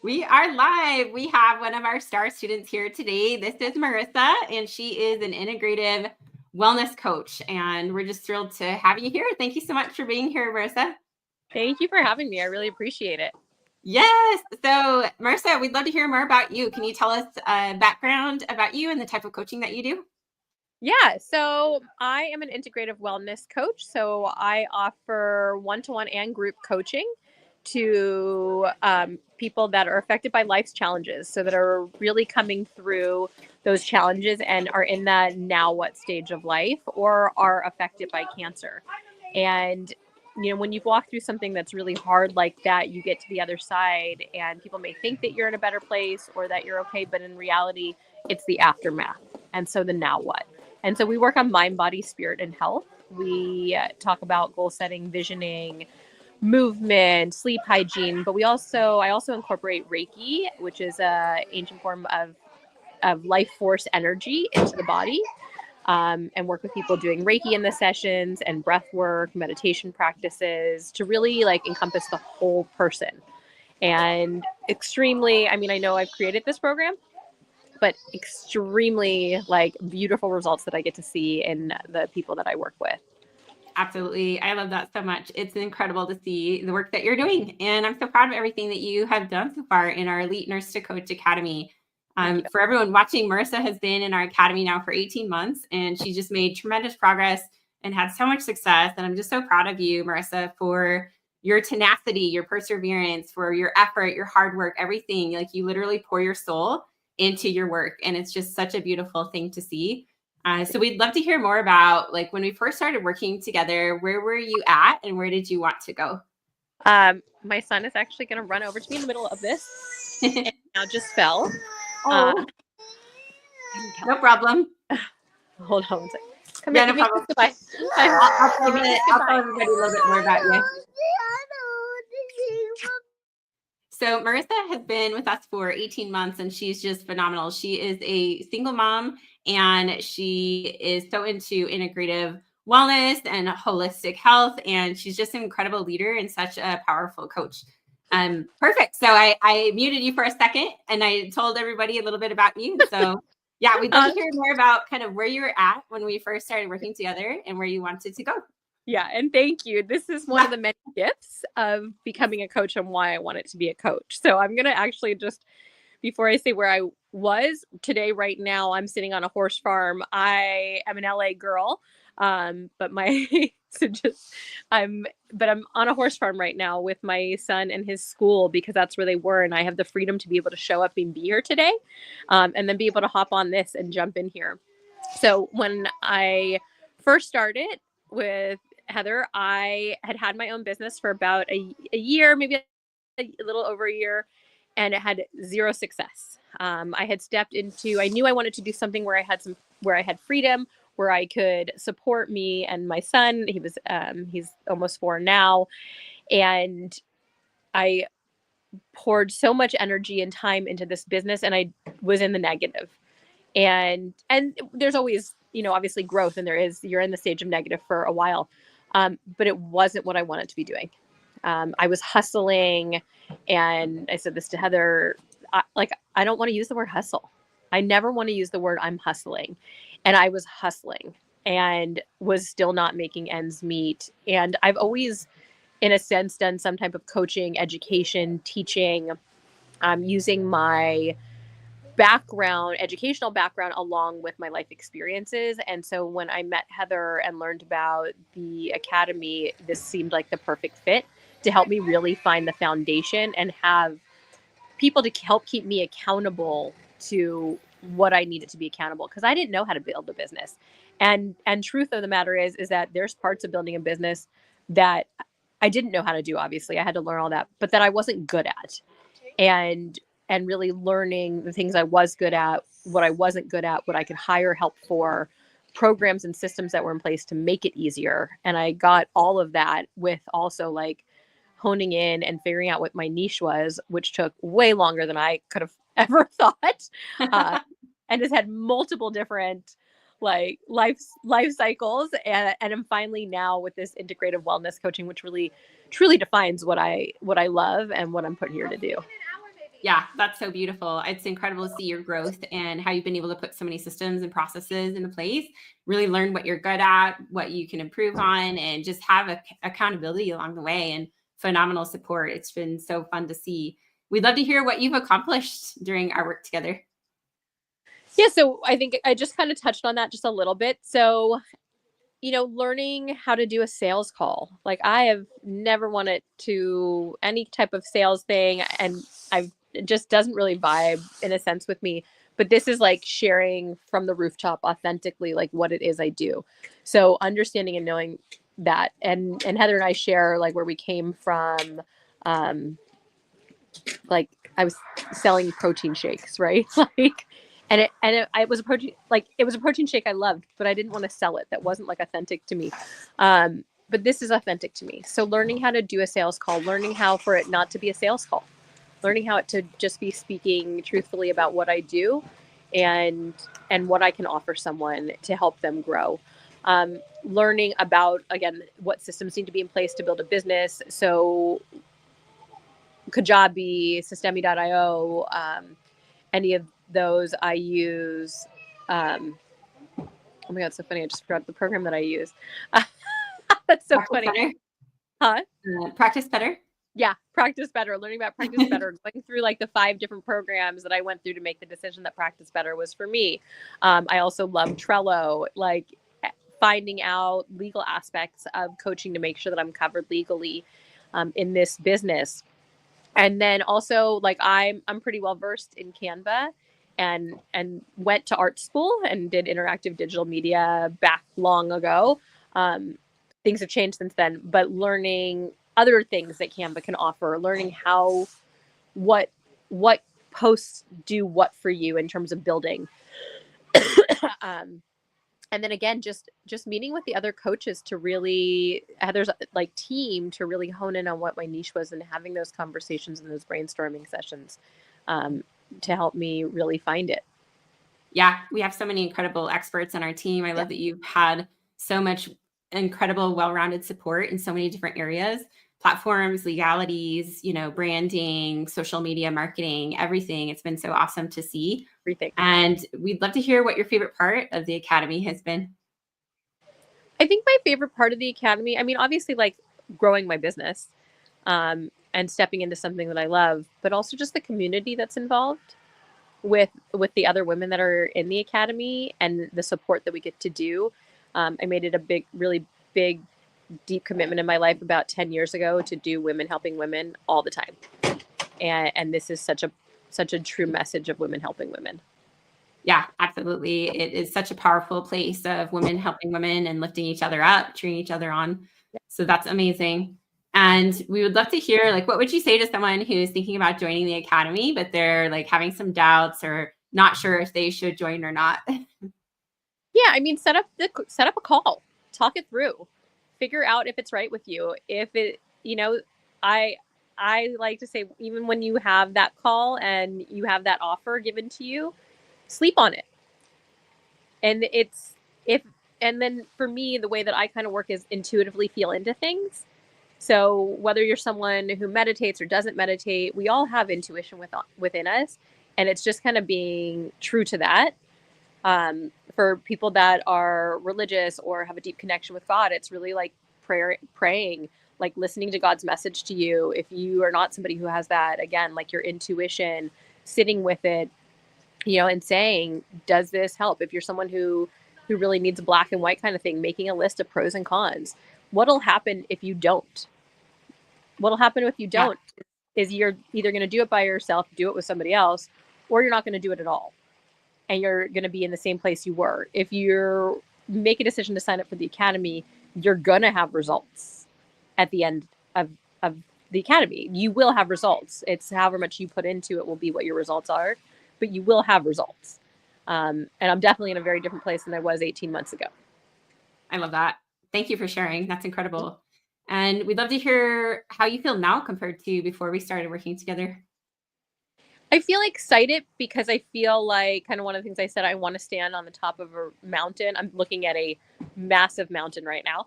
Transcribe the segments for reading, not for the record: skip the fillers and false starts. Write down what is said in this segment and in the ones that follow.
We are live. We have one of our star students here today. This is Marissa, and she is an integrative wellness coach. And we're just thrilled to have you here. Thank you so much for being here, Marissa. Thank you for having me. I really appreciate it. Yes. So, Marissa, we'd love to hear more about you. Can you tell us a background about you and the type of coaching that you do? Yeah, so I am an integrative wellness coach. So I offer one-to-one and group coaching to people that are affected by life's challenges. So that are really coming through those challenges and are in that now what stage of life or are affected by cancer. And when you've walked through something that's really hard like that, you get to the other side and people may think that you're in a better place or that you're okay, but in reality, it's the aftermath. And so the now what? And so we work on mind, body, spirit, and health. We talk about goal setting, visioning, movement, sleep hygiene, but I also incorporate Reiki, which is a ancient form of life force energy into the body, and work with people doing Reiki in the sessions and breath work, meditation practices to really encompass the whole person. And extremely, I know I've created this program, but extremely beautiful results that I get to see in the people that I work with. Absolutely. I love that so much. It's incredible to see the work that you're doing. And I'm so proud of everything that you have done so far in our Elite Nurse to Coach Academy. For everyone watching, Marissa has been in our academy now for 18 months, and she just made tremendous progress and had so much success. And I'm just so proud of you, Marissa, for your tenacity, your perseverance, for your effort, your hard work, everything. You literally pour your soul into your work. And it's just such a beautiful thing to see. So we'd love to hear more about when we first started working together, where were you at and where did you want to go? My son is actually going to run over to me in the middle of this and now just fell. No problem. Hold on one second. Come yeah, here, no problem. Goodbye. I'll tell everybody a little bit more about you. So Marissa has been with us for 18 months and she's just phenomenal. She is a single mom and she is so into integrative wellness and holistic health. And she's just an incredible leader and such a powerful coach. Perfect. So I muted you for a second and I told everybody a little bit about you. So yeah, we'd love to hear more about kind of where you were at when we first started working together and where you wanted to go. Yeah, and thank you. This is one of the many gifts of becoming a coach and why I wanted to be a coach. So I'm going to actually just, before I say where I was today, right now, I'm sitting on a horse farm. I am an LA girl, but I'm on a horse farm right now with my son and his school because that's where they were. And I have the freedom to be able to show up and be here today, and then be able to hop on this and jump in here. So when I first started with Heather, I had my own business for about a year, maybe a little over a year, and it had zero success. I had stepped into, I knew I wanted to do something where I had freedom, where I could support me and my son. He's almost 4 now. And I poured so much energy and time into this business and I was in the negative. And there's always, obviously growth, and you're in the stage of negative for a while. But it wasn't what I wanted to be doing. I was hustling, and I said this to Heather, I don't want to use the word hustle. I never want to use the word I'm hustling. And I was hustling and was still not making ends meet. And I've always, in a sense, done some type of coaching, education, teaching, using my educational background along with my life experiences. And so when I met Heather and learned about the academy, this seemed like the perfect fit to help me really find the foundation and have people to help keep me accountable to what I needed to be accountable, because I didn't know how to build a business. And truth of the matter is that there's parts of building a business that I didn't know how to do. Obviously, I had to learn all that, but that I wasn't good at. And really learning the things I was good at, what I wasn't good at, what I could hire help for, programs and systems that were in place to make it easier. And I got all of that with also honing in and figuring out what my niche was, which took way longer than I could have ever thought. And has had multiple different life cycles. And I'm finally now with this integrative wellness coaching, which really truly defines what I love and what I'm put here to do. Yeah, that's so beautiful. It's incredible to see your growth and how you've been able to put so many systems and processes into place, really learn what you're good at, what you can improve on, and just have accountability along the way and phenomenal support. It's been so fun to see. We'd love to hear what you've accomplished during our work together. Yeah, so I think I just kind of touched on that just a little bit. So, learning how to do a sales call. Like I have never wanted to any type of sales thing, and it just doesn't really vibe in a sense with me. But this is like sharing from the rooftop authentically, like what it is I do. So understanding and knowing that, and Heather and I share like where we came from. Um, like I was selling protein shakes, right? Like, it was a protein, like it was a protein shake I loved, but I didn't want to sell it. That wasn't like authentic to me. But this is authentic to me. So learning how to do a sales call, learning how for it not to be a sales call, learning how to just be speaking truthfully about what I do and what I can offer someone to help them grow. Learning about, again, what systems need to be in place to build a business. So Kajabi, Systemi.io, any of those I use. Oh my God, it's so funny. I just forgot the program that I use. That's so Practice funny. better. Huh? Practice better. Yeah, Practice Better, learning about Practice Better, going through like the 5 different programs that I went through to make the decision that Practice Better was for me. I also love Trello, like finding out legal aspects of coaching to make sure that I'm covered legally in this business. And then also like I'm pretty well versed in Canva and went to art school and did interactive digital media back long ago. Things have changed since then, but learning other things that Canva can offer, learning how what posts do what for you in terms of building. And then again, just meeting with the other coaches to really Heather's like team to really hone in on what my niche was and having those conversations and those brainstorming sessions to help me really find it. Yeah, we have so many incredible experts on our team. I love that you've had so much incredible, well-rounded support in so many different areas, platforms, legalities, branding, social media marketing, everything. It's been so awesome to see. Everything. And we'd love to hear what your favorite part of the Academy has been. I think my favorite part of the Academy, I mean, obviously like growing my business and stepping into something that I love, but also just the community that's involved with the other women that are in the Academy and the support that we get to do. I made it a really big, deep commitment in my life about 10 years ago to do women helping women all the time. And this is such a true message of women helping women. Yeah, absolutely. It is such a powerful place of women helping women and lifting each other up, cheering each other on. So that's amazing. And we would love to hear, like, what would you say to someone who's thinking about joining the Academy, but they're like having some doubts or not sure if they should join or not? Yeah, I mean, set up a call, talk it through, figure out if it's right with you. If it, I like to say, even when you have that call and you have that offer given to you, sleep on it. And and then for me, the way that I kind of work is intuitively feel into things. So whether you're someone who meditates or doesn't meditate, we all have intuition within us. And it's just kind of being true to that. For people that are religious or have a deep connection with God, it's really like praying, like listening to God's message to you. If you are not somebody who has that, again, like your intuition, sitting with it, and saying, does this help? If you're someone who really needs a black and white kind of thing, making a list of pros and cons. What'll happen if you don't? What'll happen if you don't is you're either going to do it by yourself, do it with somebody else, or you're not going to do it at all. And you're going to be in the same place you were. If you make a decision to sign up for the Academy, you're going to have results at the end of the Academy. You will have results. It's however much you put into it will be what your results are, but you will have results. And I'm definitely in a very different place than I was 18 months ago. I love that. Thank you for sharing. That's incredible. And we'd love to hear how you feel now compared to before we started working together. I feel excited because I feel like kind of one of the things I said, I want to stand on the top of a mountain. I'm looking at a massive mountain right now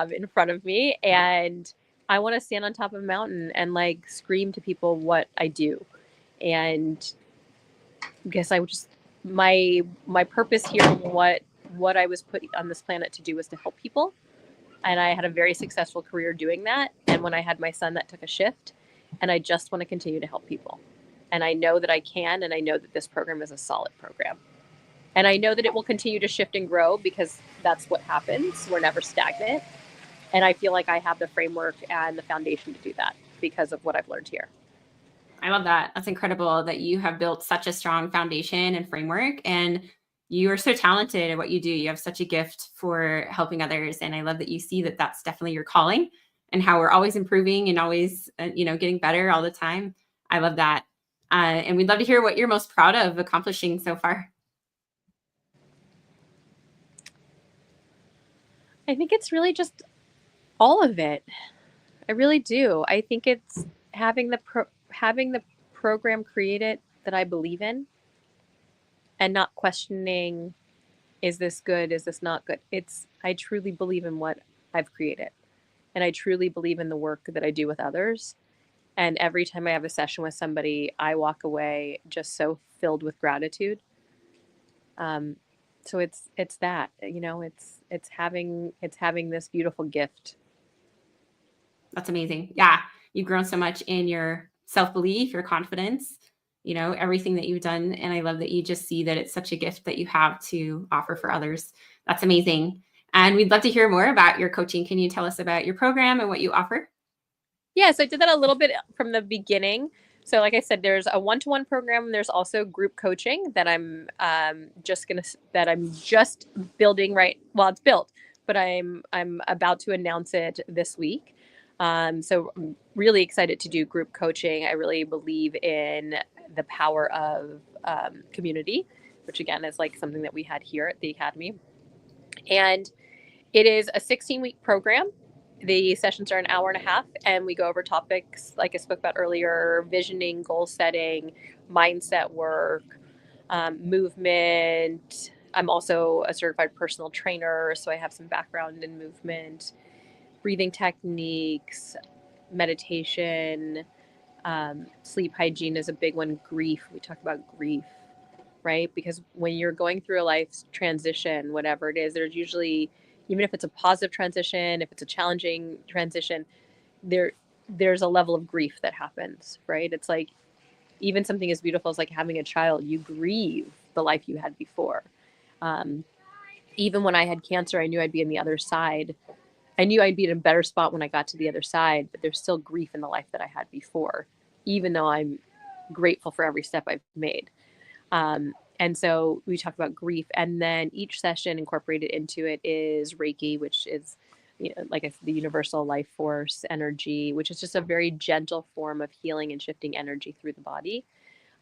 in front of me. And I want to stand on top of a mountain and like scream to people what I do And I guess I would just, my purpose here, and what I was put on this planet to do was to help people. And I had a very successful career doing that. And when I had my son, that took a shift. And I just want to continue to help people. And I know that I can, and I know that this program is a solid program. And I know that it will continue to shift and grow because that's what happens. We're never stagnant. And I feel like I have the framework and the foundation to do that because of what I've learned here. I love that. That's incredible that you have built such a strong foundation and framework, and you are so talented at what you do. You have such a gift for helping others. And I love that you see that that's definitely your calling, and how we're always improving and always, getting better all the time. I love that. And we'd love to hear what you're most proud of accomplishing so far. I think it's really just all of it. I really do. I think it's having the program created that I believe in, and not questioning, is this good? Is this not good? I truly believe in what I've created, and I truly believe in the work that I do with others. And every time I have a session with somebody, I walk away just so filled with gratitude. So it's that, it's having this beautiful gift. That's amazing. Yeah. You've grown so much in your self-belief, your confidence, everything that you've done. And I love that you just see that it's such a gift that you have to offer for others. That's amazing. And we'd love to hear more about your coaching. Can you tell us about your program and what you offer? Yeah, so I did that a little bit from the beginning. So like I said, there's a one-to-one program, and there's also group coaching that I'm just building right. Well, it's built, but I'm about to announce it this week. So I'm really excited to do group coaching. I really believe in the power of community, which again is like something that we had here at the Academy. And it is a 16-week program. The sessions are an hour and a half, and we go over topics like I spoke about earlier: visioning, goal setting, mindset work, movement. I'm also a certified personal trainer, so I have some background in movement, breathing techniques, meditation, sleep hygiene is a big one. Grief. We talk about grief, right? Because when you're going through a life transition, whatever it is, there's usually, even if it's a positive transition, if it's a challenging transition, there's a level of grief that happens, right? It's like, even something as beautiful as like having a child, you grieve the life you had before. Even when I had cancer, I knew I'd be on the other side. I knew I'd be in a better spot when I got to the other side, but there's still grief in the life that I had before, even though I'm grateful for every step I've made. And so we talk about grief, and then each session incorporated into it is Reiki, which is, like I said, the universal life force energy, which is just a very gentle form of healing and shifting energy through the body.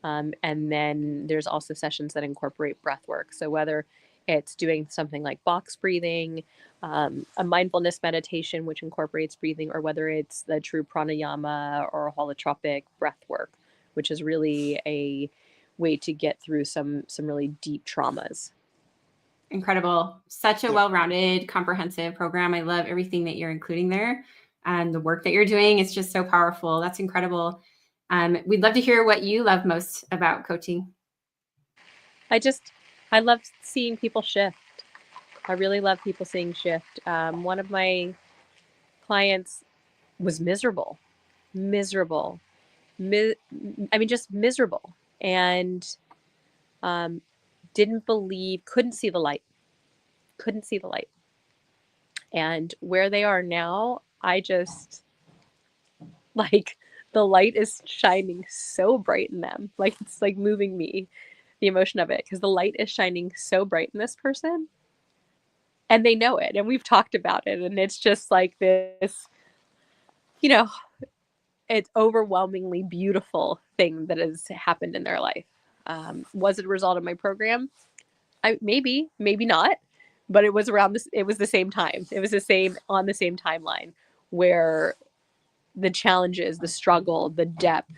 And then there's also sessions that incorporate breath work. So whether it's doing something like box breathing, a mindfulness meditation, which incorporates breathing, or whether it's the true pranayama or holotropic breath work, which is really a way to get through some really deep traumas. Incredible. Such a well-rounded, comprehensive program. I love everything that you're including there, and the work that you're doing. It's just so powerful. That's incredible. We'd love to hear what you love most about coaching. I love seeing people shift. I really love people seeing shift. One of my clients was miserable, just miserable, and couldn't see the light. And where they are now, I just, like, the light is shining so bright in them. Like, it's like moving me, the emotion of it, because the light is shining so bright in this person, and they know it, and we've talked about it, and it's just like this, it's overwhelmingly beautiful thing that has happened in their life. Was it a result of my program? Maybe not, but it was around this. It was the same time. It was on the same timeline, where the challenges, the struggle, the depth,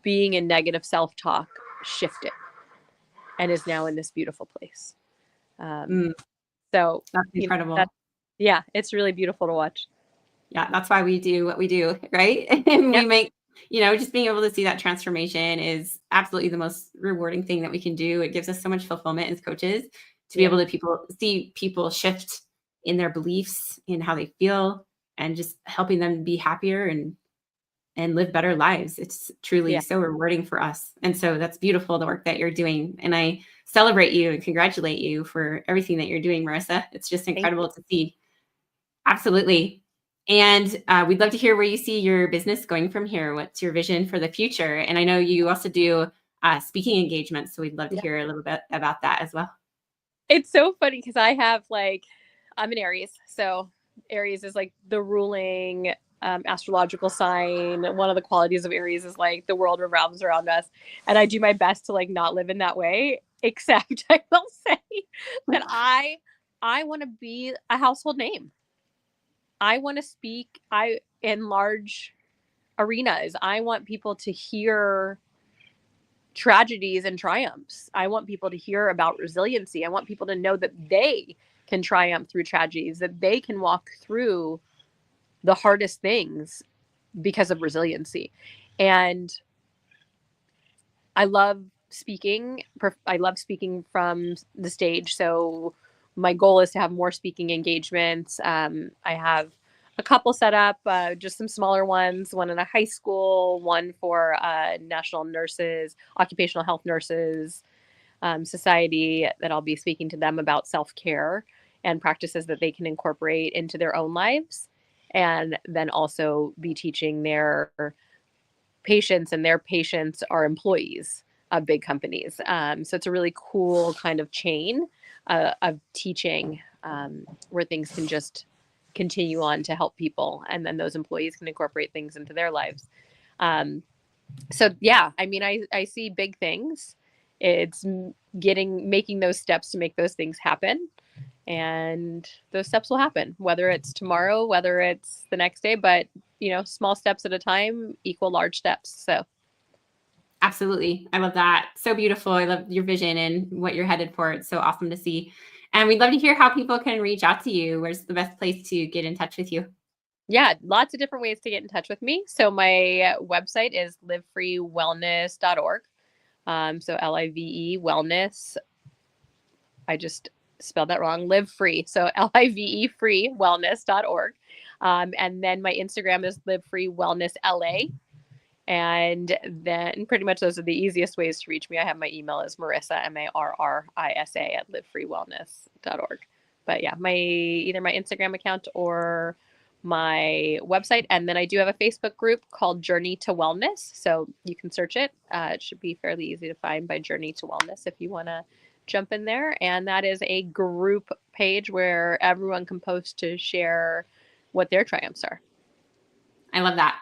being in negative self-talk shifted, and is now in this beautiful place. So that's incredible. Yeah, it's really beautiful to watch. Yeah, that's why we do what we do, right? And we make Just being able to see that transformation is absolutely the most rewarding thing that we can do. It gives us so much fulfillment as coaches to be Yeah. able to see people shift in their beliefs, in how they feel, and just helping them be happier and live better lives. It's truly Yeah. so rewarding for us. And so that's beautiful, the work that you're doing. And I celebrate you and congratulate you for everything that you're doing, Marissa. It's just Thank you. incredible to see. Absolutely. And we'd love to hear where you see your business going from here. What's your vision for the future? And I know you also do speaking engagements, so we'd love to Yeah. hear a little bit about that as well. It's so funny because I have I'm an Aries. So Aries is like the ruling astrological sign. One of the qualities of Aries is like the world revolves around us. And I do my best to not live in that way, except I will say that I want to be a household name. I want to speak in large arenas. I want people to hear tragedies and triumphs. I want people to hear about resiliency. I want people to know that they can triumph through tragedies, that they can walk through the hardest things because of resiliency. And I love speaking. I love speaking from the stage. So my goal is to have more speaking engagements. I have a couple set up, just some smaller ones, one in a high school, one for National Nurses, Occupational Health Nurses Society, that I'll be speaking to them about self-care and practices that they can incorporate into their own lives. And then also be teaching their patients, and their patients are employees of big companies. So it's a really cool kind of chain of teaching where things can just continue on to help people, and then those employees can incorporate things into their lives. So yeah, I mean, I see big things. It's making those steps to make those things happen, and those steps will happen, whether it's tomorrow, whether it's the next day, but small steps at a time equal large steps. So Absolutely. I love that. So beautiful. I love your vision and what you're headed for. It's so awesome to see. And we'd love to hear how people can reach out to you. Where's the best place to get in touch with you? yeah, lots of different ways to get in touch with me. So my website is livefreewellness.org. So LIVE wellness. I just spelled that wrong. Live free. So LIVE free wellness.org. And then my Instagram is Live Free Wellness LA. And then pretty much those are the easiest ways to reach me. I have my email is Marissa, MARRISA at livefreewellness.org. But yeah, either my Instagram account or my website. And then I do have a Facebook group called Journey to Wellness. So you can search it. It should be fairly easy to find by Journey to Wellness if you want to jump in there. And that is a group page where everyone can post to share what their triumphs are. I love that.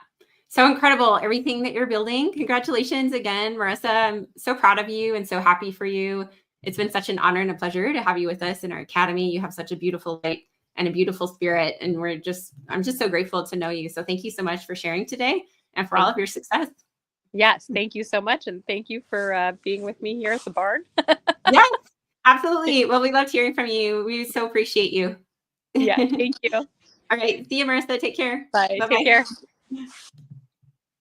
So incredible, everything that you're building. Congratulations again, Marissa. I'm so proud of you and so happy for you. It's been such an honor and a pleasure to have you with us in our academy. You have such a beautiful light and a beautiful spirit. And I'm just so grateful to know you. So thank you so much for sharing today and for all of your success. Yes, thank you so much. And thank you for being with me here at the barn. Yes, absolutely. Well, we loved hearing from you. We so appreciate you. Yeah, thank you. All right. See you, Marissa. Take care. Bye. Bye-bye. Take care.